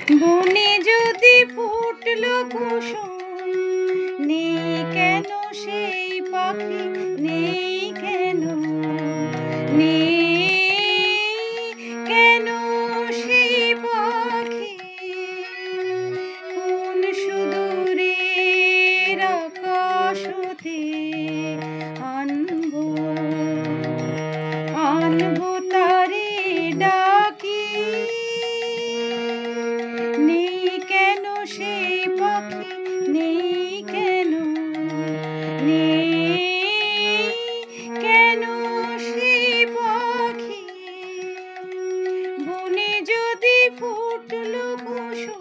বনে যদি ফুটলো কুসুম, নেই কেন সেই পাখি, নেই কেন, নেই কেন সেই পাখি। কোন সুদূরের আকাশ হতে আনবো, আনবো তারে ডাকি। নেই কেন সেই পাখি, নেই কেন, নেই কেন সেই পাখি। বনে যদি ফুটলো কুসুম।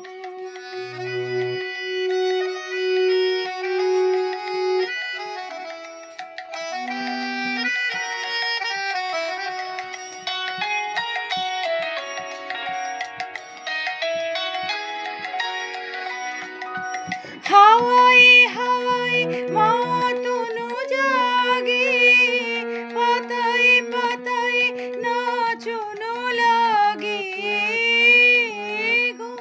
হাওয়ায় হাওয়ায় মাতনো জাগে, পাতায় পাতায় নাচনো লাগে গো।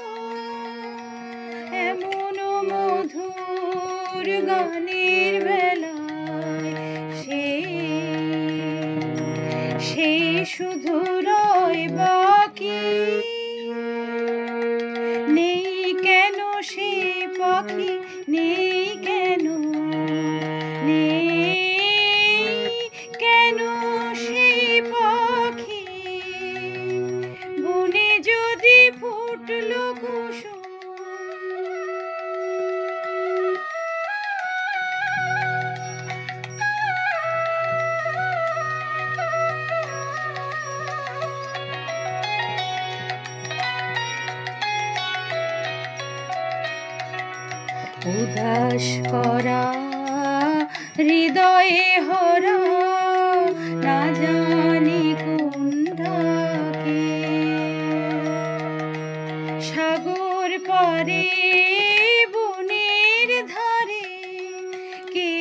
এমন মধুর গানের বেলায় সে শুধু রয় বাকি। নেই কেন সে পাখি, নেই কেন, নেই কেন সেই পাখি। বনে যদি ফুটলো কুসুম। উদাস করা হৃদয়ে হরা, না জানি কোন ডাকে। সাগর পারে বনের ধারে, কে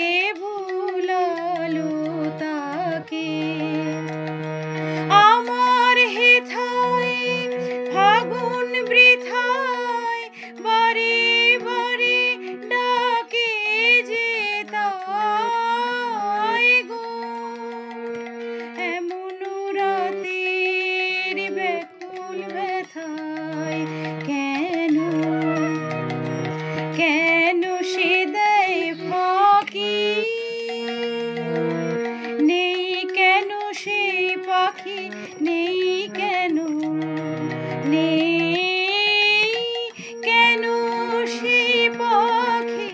ভুলালো তাকে। আমার হেথায় ফাগুন বৃথায় বারে বারে ডাকে যে তাই গো। এমন রাতের ব্যাকুল ব্যথায় কেন, কেন সে দেয় ফাঁকি। নেই কেন সেই পাখি, নেই কেন, নেই কেন সেই পাখি।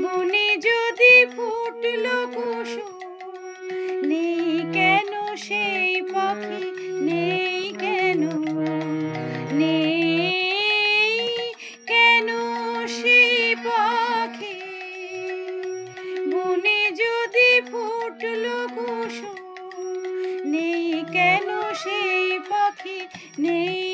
বনে যদি ফুটলো কুসুম, নেই কেন সেই পাখি, নেই কেন, নেই কেন সেই পাখি। বনে যদি ফুটলো কুসুম, নেই কেন সেই পাখি, নেই